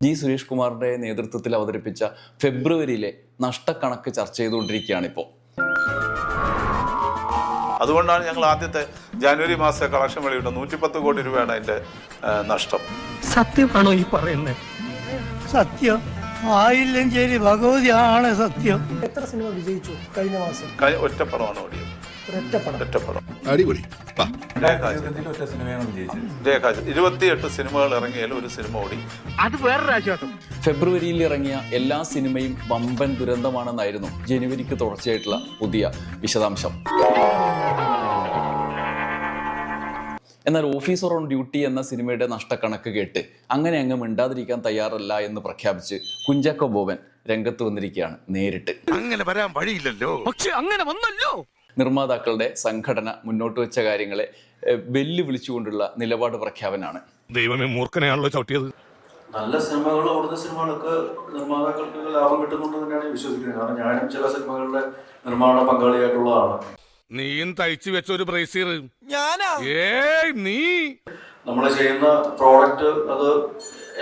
G Suresh കുമാറിന്റെ നേതൃത്വത്തിൽ അവതരിപ്പിച്ച ഫെബ്രുവരിയിലെ നഷ്ടക്കണക്ക് ചർച്ച ചെയ്തുകൊണ്ടിരിക്കുകയാണിപ്പോൾ. അതുകൊണ്ടാണ് ഞങ്ങൾ ആദ്യത്തെ ജനുവരി മാസത്തെ കളക്ഷൻ വെളിയിട്ട് 110 കോടി രൂപയാണ് അതിന്റെ നഷ്ടം. സത്യമാണോ ഈ പറയുന്നത്? സത്യം ആയില്ലെങ്കിൽ ഭഗവതിയാണ് സത്യം. എത്ര സിനിമ വിജയിച്ചു കഴിഞ്ഞ മാസം? ഒറ്റപ്പടമാണ് ഓടിയത്. ഒറ്റപ്പടം അടിപൊളി. 28 സിനിമകൾ ഇറങ്ങിയാലും ഒരു സിനിമ ഓടി. അത് വേറൊരു ആശ്വാസം. ഫെബ്രുവരിയിൽ ഇറങ്ങിയ എല്ലാ സിനിമയും വമ്പൻ ദുരന്തമാണെന്നായിരുന്നു ജനുവരിക്ക് തുടർച്ചയായിട്ടുള്ള പുതിയ വിശദാംശം. എന്നാൽ ഓഫീസർ ഓൺ ഡ്യൂട്ടി എന്ന സിനിമയുടെ നഷ്ടക്കണക്ക് കേട്ട് അങ്ങനെ അങ്ങ് മിണ്ടാതിരിക്കാൻ തയ്യാറല്ല എന്ന് പ്രഖ്യാപിച്ച് കുഞ്ചാക്കോ ബോബൻ രംഗത്ത് വന്നിരിക്കുകയാണ് നേരിട്ട്. അങ്ങനെ വരാൻ വഴിയില്ലല്ലോ. പക്ഷെ അങ്ങനെ വന്നല്ലോ. നിർമ്മാതാക്കളുടെ സംഘടന മുന്നോട്ട് വെച്ച കാര്യങ്ങളെ വെല്ലുവിളിച്ചുകൊണ്ടുള്ള നിലപാട് പ്രഖ്യാപനാണ്. ദൈവമേ, മൂർഖനെയാണല്ലോ ചവിട്ടിയത്. നല്ല സിനിമകൾ, ഓടുന്ന സിനിമകൾക്ക് നിർമ്മാതാക്കൾക്ക് ലാഭം കിട്ടുന്നുണ്ട് തന്നെയാണ് വിശ്വസിക്കുന്നത്. കാരണം ഞാനും ചില സിനിമകളുടെ നിർമ്മാണ പങ്കാളിയായിട്ടുള്ളതാണ്. നീയും തയ്ച്ചു വെച്ച ഒരു ബ്രേസീർ നീ നമ്മൾ ചെയ്യുന്ന പ്രോഡക്റ്റ് അത്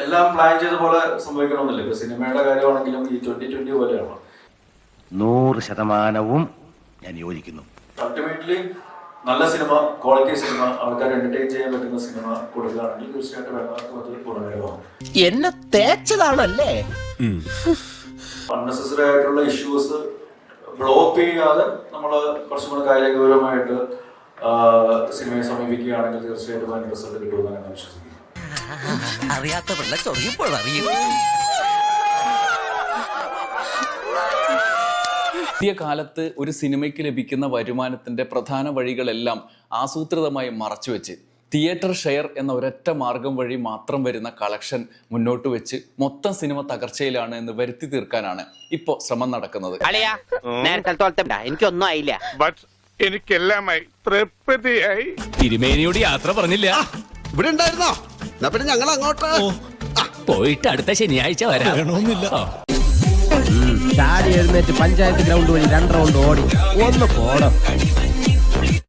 എല്ലാം പ്ലാൻ ചെയ്ത പോലെ സംഭവിക്കണമെന്നില്ല. ഇപ്പൊ സിനിമയുടെ കാര്യമാണെങ്കിലും ഈ 2020 പോലെയാണ്. 100% ഞാൻ യോജിക്കുന്നു. അൾട്ടിമേറ്റ്ലി നല്ല സിനിമ, ക്വാളിറ്റി സിനിമ, ആൾക്കാർ എന്റർടൈൻ ചെയ്യാൻ പറ്റുന്ന സിനിമ കൊടുക്കുകയാണെങ്കിൽ തീർച്ചയായിട്ടും എല്ലാവർക്കും അത് ഗുണകരമാണ്. എന്നെ തേച്ചതാണല്ലേ. അൺനെസസറി ആയിട്ടുള്ള ഇഷ്യൂസ് ബ്ലോക്ക് ചെയ്യാതെ നമ്മൾ കുറച്ചും കൂടെ കാര്യഗൗരവമായിട്ട് സിനിമയെ സമീപിക്കുകയാണെങ്കിൽ തീർച്ചയായിട്ടും അതിന് റിസൾട്ട് കിട്ടുമെന്ന് ഞാൻ വിശ്വസിക്കുന്നു. അറിയാത്ത പിള്ള ചൊറിയപ്പോൾ അറിയും. പുതിയ കാലത്ത് ഒരു സിനിമയ്ക്ക് ലഭിക്കുന്ന വരുമാനത്തിന്റെ പ്രധാന വഴികളെല്ലാം ആസൂത്രിതമായി മറച്ചുവെച്ച് തിയേറ്റർ ഷെയർ എന്ന ഒരൊറ്റ മാർഗം വഴി മാത്രം വരുന്ന കളക്ഷൻ മുന്നോട്ട് വെച്ച് മൊത്തം സിനിമ തകർച്ചയിലാണ് എന്ന് വരുത്തി തീർക്കാനാണ് ഇപ്പോൾ ശ്രമം നടക്കുന്നത്. എനിക്കൊന്നും ആയില്ല. എനിക്കെല്ലാമായി തൃപ്തിയായി. തിരുമേനിയോട് യാത്ര പറഞ്ഞില്ല. ഇവിടെ ഉണ്ടായിരുന്നോ? പിന്നെ ഞങ്ങൾ അങ്ങോട്ട് പോയിട്ട് അടുത്ത ശനിയാഴ്ച വരാമെന്നില്ല. ചാടി എഴുന്നേറ്റ് പഞ്ചായത്ത് ഗ്രൗണ്ട് വഴി 2 റൗണ്ട് ഓടി ഒന്ന് പോണം.